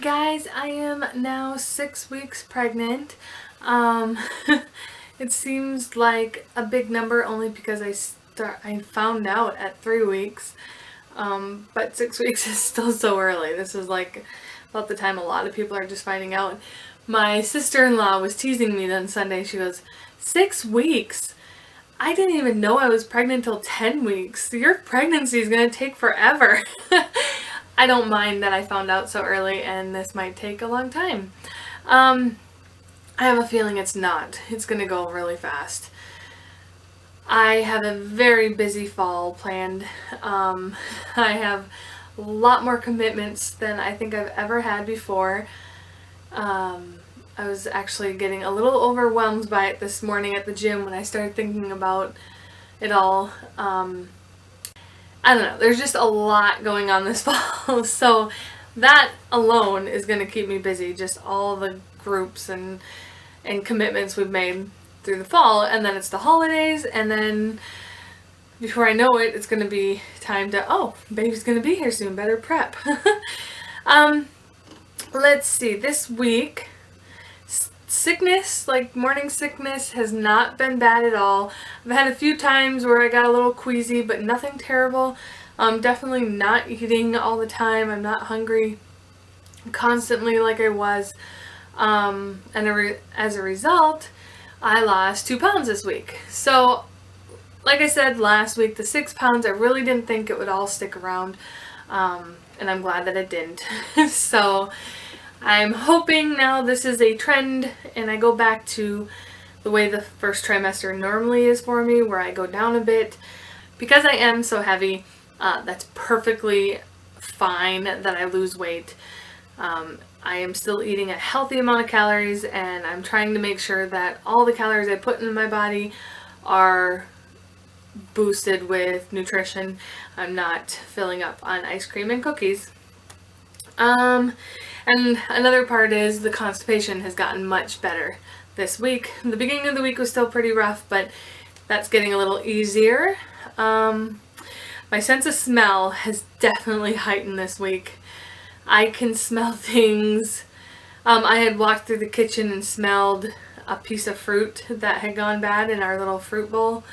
Guys, I am now 6 weeks pregnant. It seems like a big number only because I found out at 3 weeks. But 6 weeks is still so early. This is like about the time a lot of people are just finding out. My sister-in-law was teasing me then Sunday. She goes, 6 weeks? I didn't even know I was pregnant until 10 weeks. Your pregnancy is going to take forever. I don't mind that I found out so early and this might take a long time. I have a feeling it's not. It's going to go really fast. I have a very busy fall planned. I have a lot more commitments than I think I've ever had before. I was actually getting a little overwhelmed by it this morning at the gym when I started thinking about it all. I don't know, there's just a lot going on this fall, so that alone is going to keep me busy, just all the groups and commitments we've made through the fall, and then it's the holidays, and then before I know it, it's going to be time to, oh, baby's going to be here soon, better prep. Let's see, this week, sickness, like morning sickness, has not been bad at all. I've had a few times where I got a little queasy, but nothing terrible. Definitely not eating all the time. I'm not hungry constantly like I was. As a result, I lost 2 pounds this week. So, like I said last week, the 6 pounds, I really didn't think it would all stick around. And I'm glad that it didn't. So, I'm hoping now this is a trend and I go back to the way the first trimester normally is for me, where I go down a bit. Because I am so heavy, that's perfectly fine that I lose weight. I am still eating a healthy amount of calories, and I'm trying to make sure that all the calories I put in my body are boosted with nutrition. I'm not filling up on ice cream and cookies. And another part is the constipation has gotten much better this week. The beginning of the week was still pretty rough, but that's getting a little easier. My sense of smell has definitely heightened this week. I can smell things. I had walked through the kitchen and smelled a piece of fruit that had gone bad in our little fruit bowl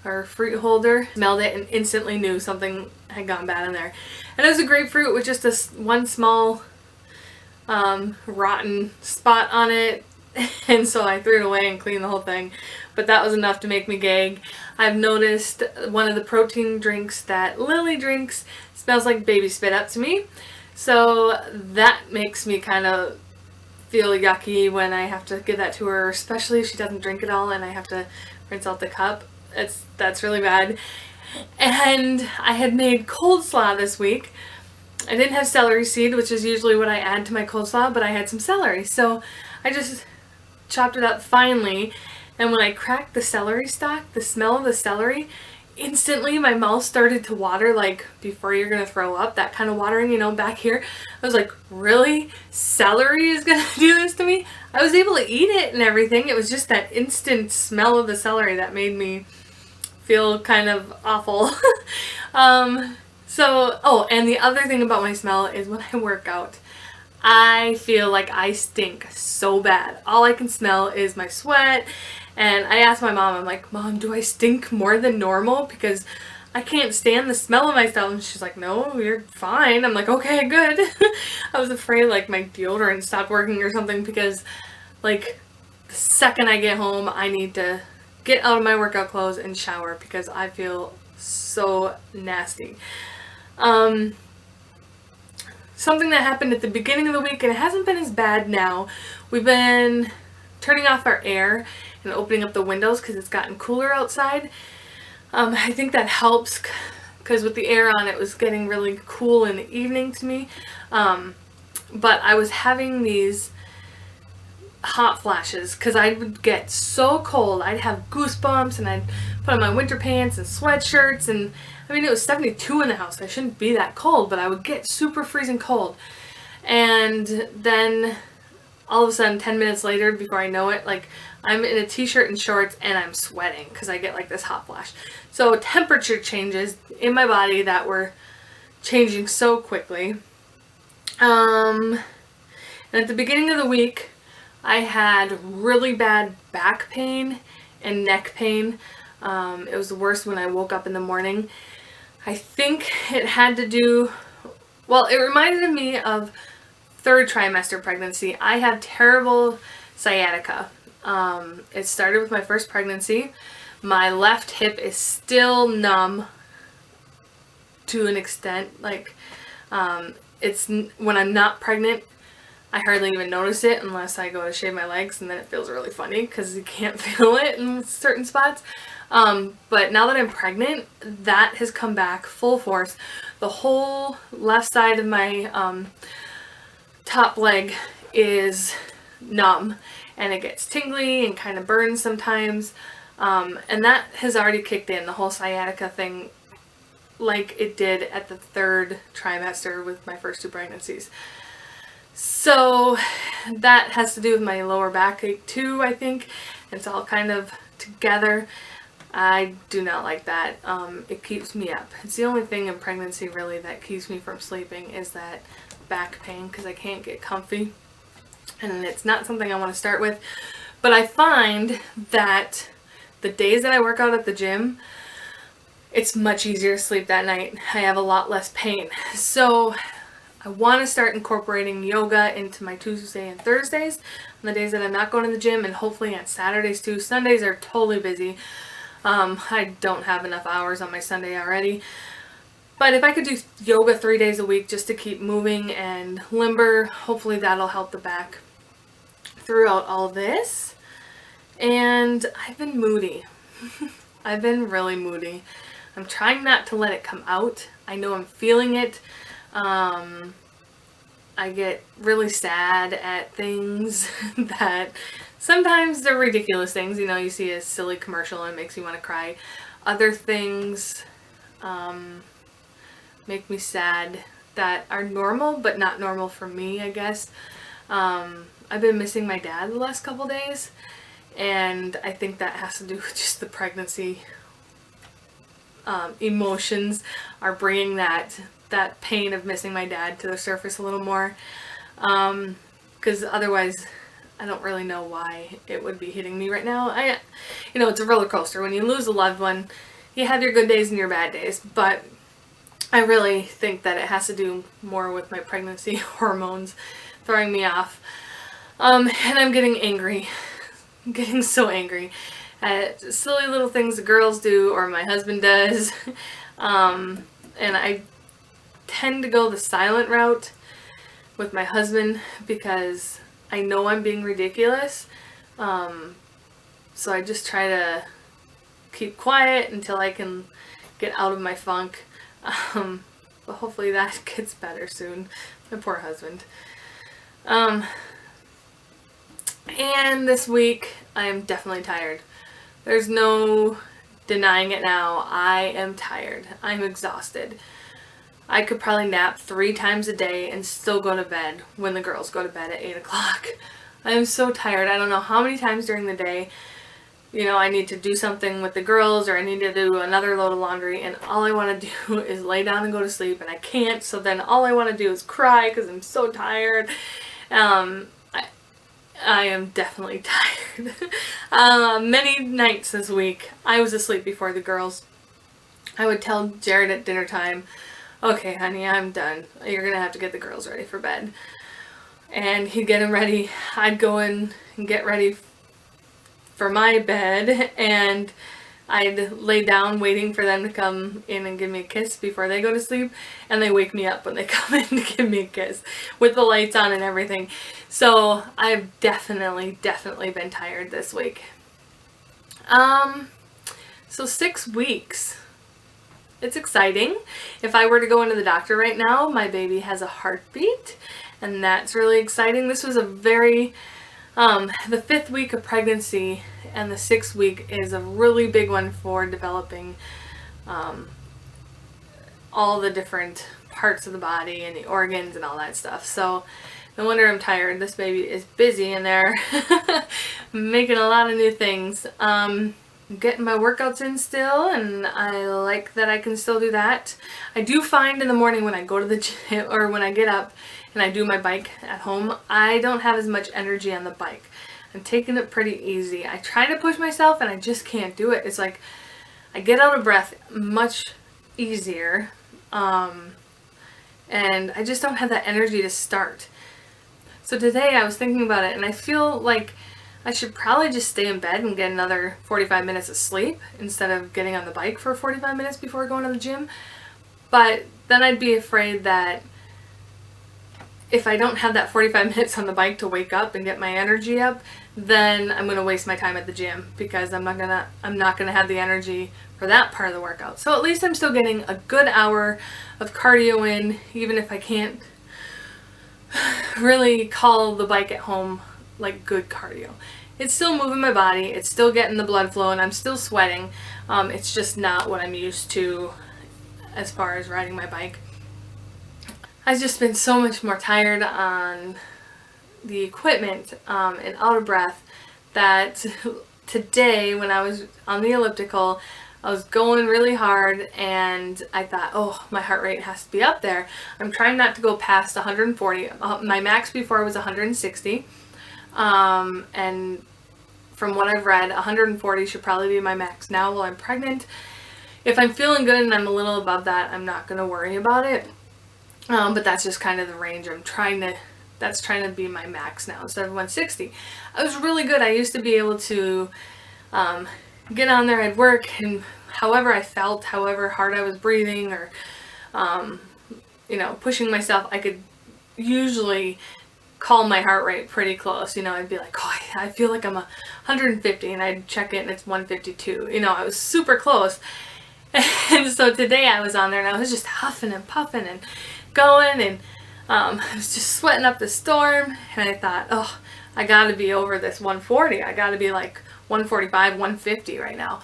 or fruit holder. Smelled it and instantly knew something had gone bad in there. And it was a grapefruit with just one small rotten spot on it, and so I threw it away and cleaned the whole thing, but that was enough to make me gag. I've noticed one of the protein drinks that Lily drinks smells like baby spit up to me, so that makes me kind of feel yucky when I have to give that to her, especially if she doesn't drink it all and I have to rinse out the cup. That's really bad. And I had made coleslaw this week. I didn't have celery seed, which is usually what I add to my coleslaw, but I had some celery. So I just chopped it up finely, and when I cracked the celery stalk, the smell of the celery, instantly my mouth started to water, like before you're going to throw up, that kind of watering, back here. I was like, really? Celery is going to do this to me? I was able to eat it and everything. It was just that instant smell of the celery that made me feel kind of awful. And the other thing about my smell is when I work out, I feel like I stink so bad. All I can smell is my sweat. And I asked my mom, I'm like, Mom, do I stink more than normal? Because I can't stand the smell of myself. And she's like, no, you're fine. I'm like, okay, good. I was afraid like my deodorant stopped working or something, because like the second I get home, I need to get out of my workout clothes and shower because I feel so nasty. Something that happened at the beginning of the week, and it hasn't been as bad now. We've been turning off our air and opening up the windows because it's gotten cooler outside. I think that helps because with the air on, it was getting really cool in the evening to me. But I was having these hot flashes because I would get so cold. I'd have goosebumps, and I'd put on my winter pants and sweatshirts, and I mean, it was 72 in the house. I shouldn't be that cold, but I would get super freezing cold. And then all of a sudden, 10 minutes later, before I know it, like I'm in a t-shirt and shorts and I'm sweating because I get like this hot flash. So temperature changes in my body that were changing so quickly. And at the beginning of the week, I had really bad back pain and neck pain. It was the worst when I woke up in the morning. I think it had to do, well, it reminded me of third trimester pregnancy. I have terrible sciatica. It started with my first pregnancy. My left hip is still numb to an extent. Like, it's when I'm not pregnant, I hardly even notice it unless I go to shave my legs, and then it feels really funny because you can't feel it in certain spots. But now that I'm pregnant, that has come back full force. The whole left side of my top leg is numb, and it gets tingly and kind of burns sometimes. And that has already kicked in, the whole sciatica thing, like it did at the third trimester with my first two pregnancies. So that has to do with my lower back ache too, I think. It's all kind of together. I do not like that. It keeps me up. It's the only thing in pregnancy really that keeps me from sleeping is that back pain, because I can't get comfy. And it's not something I want to start with. But I find that the days that I work out at the gym, it's much easier to sleep that night. I have a lot less pain. So I want to start incorporating yoga into my Tuesday and Thursdays on the days that I'm not going to the gym, and hopefully on Saturdays too. Sundays are totally busy. I don't have enough hours on my Sunday already. But if I could do yoga 3 days a week just to keep moving and limber, hopefully that'll help the back throughout all this. And I've been moody. I've been really moody. I'm trying not to let it come out. I know I'm feeling it. I get really sad at things that sometimes they're ridiculous things. You know, you see a silly commercial and it makes you want to cry. Other things make me sad that are normal, but not normal for me, I guess. I've been missing my dad the last couple days, and I think that has to do with just the pregnancy. Emotions are bringing that pain of missing my dad to the surface a little more, because otherwise I don't really know why it would be hitting me right now. It's a roller coaster. When you lose a loved one, you have your good days and your bad days, but I really think that it has to do more with my pregnancy hormones throwing me off. And I'm getting angry. I'm getting so angry at silly little things the girls do or my husband does. And I tend to go the silent route with my husband because I know I'm being ridiculous. So I just try to keep quiet until I can get out of my funk. But hopefully that gets better soon. My poor husband. And this week, I am definitely tired. There's no denying it now. I am tired. I'm exhausted. I could probably nap 3 times a day and still go to bed when the girls go to bed at 8 o'clock. I am so tired. I don't know how many times during the day, I need to do something with the girls or I need to do another load of laundry, and all I want to do is lay down and go to sleep, and I can't. So then all I want to do is cry because I'm so tired. I am definitely tired. Many nights this week, I was asleep before the girls. I would tell Jared at dinner time, okay, honey, I'm done. You're going to have to get the girls ready for bed. And he'd get them ready. I'd go in and get ready for my bed, and I'd lay down waiting for them to come in and give me a kiss before they go to sleep, and they wake me up when they come in to give me a kiss with the lights on and everything. So I've definitely been tired this week. So 6 weeks. It's exciting. If I were to go into the doctor right now, my baby has a heartbeat, and that's really exciting. This was a very the 5th week of pregnancy, and the 6th week is a really big one for developing all the different parts of the body and the organs and all that stuff. So no wonder I'm tired. This baby is busy in there making a lot of new things. I'm getting my workouts in still, and I like that I can still do that. I do find in the morning when I go to the gym, or when I get up and I do my bike at home, I don't have as much energy on the bike. I'm taking it pretty easy. I try to push myself and I just can't do it. It's like I get out of breath much easier, and I just don't have that energy to start. So today I was thinking about it, and I feel like I should probably just stay in bed and get another 45 minutes of sleep instead of getting on the bike for 45 minutes before going to the gym. But then I'd be afraid that if I don't have that 45 minutes on the bike to wake up and get my energy up, then I'm going to waste my time at the gym because I'm not going to have the energy for that part of the workout. So at least I'm still getting a good hour of cardio in, even if I can't really call the bike at home like good cardio. It's still moving my body, it's still getting the blood flow, and I'm still sweating. It's just not what I'm used to as far as riding my bike. I've just been so much more tired on the equipment and out of breath that today when I was on the elliptical, I was going really hard and I thought, oh, my heart rate has to be up there. I'm trying not to go past 140. My max before was 160. And from what I've read, 140 should probably be my max now while I'm pregnant. If I'm feeling good and I'm a little above that, I'm not going to worry about it. But that's just kind of the range that's trying to be my max now instead of 160. I was really good. I used to be able to get on there, I'd work, and however I felt, however hard I was breathing or, pushing myself, I could usually call my heart rate pretty close. I'd be like, oh, I feel like I'm 150, and I'd check it and it's 152. I was super close. And so today I was on there and I was just huffing and puffing and going, and I was just sweating up the storm, and I thought, oh, I gotta be over this 140. I gotta be like 145, 150 right now.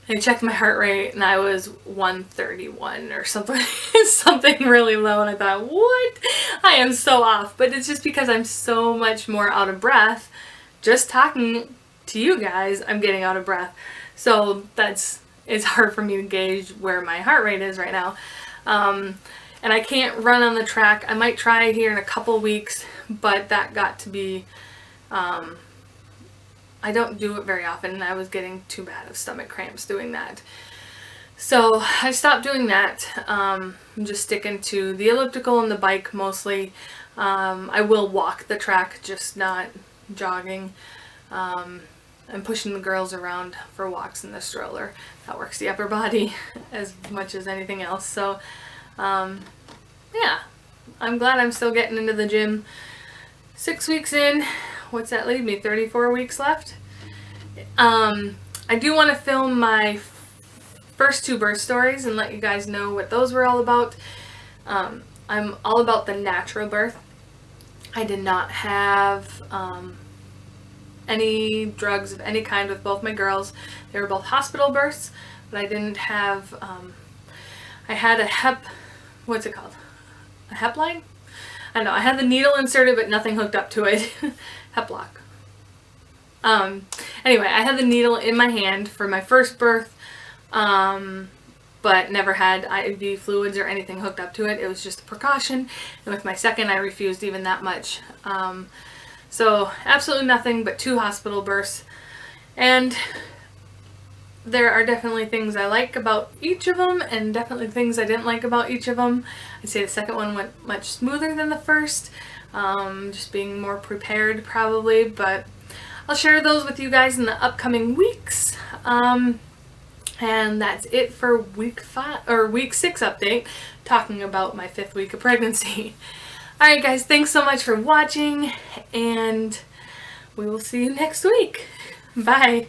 And I checked my heart rate and I was 131 or something, something really low, and I thought, what? I am so off. But it's just because I'm so much more out of breath. Just talking to you guys, I'm getting out of breath. So it's hard for me to gauge where my heart rate is right now. And I can't run on the track. I might try here in a couple weeks, but that got to be, I don't do it very often, and I was getting too bad of stomach cramps doing that. So I stopped doing that. I'm just sticking to the elliptical and the bike mostly. I will walk the track, just not jogging. I'm pushing the girls around for walks in the stroller. That works the upper body as much as anything else. So, yeah, I'm glad I'm still getting into the gym. 6 weeks in, what's that leave me? 34 weeks left. I do want to film my first 2 birth stories and let you guys know what those were all about. I'm all about the natural birth. I did not have any drugs of any kind with both my girls. They were both hospital births, but I didn't have, I had a what's it called? A hep line? I know, I had the needle inserted but nothing hooked up to it. Hep lock. Anyway, I had the needle in my hand for my first birth, but never had IV fluids or anything hooked up to it. It was just a precaution. And with my second, I refused even that much. So absolutely nothing but 2 hospital births. And there are definitely things I like about each of them and definitely things I didn't like about each of them. I'd say the second one went much smoother than the first. Just being more prepared probably, but I'll share those with you guys in the upcoming weeks. And that's it for week 6 update, talking about my 5th week of pregnancy. Alright guys, thanks so much for watching, and we will see you next week. Bye.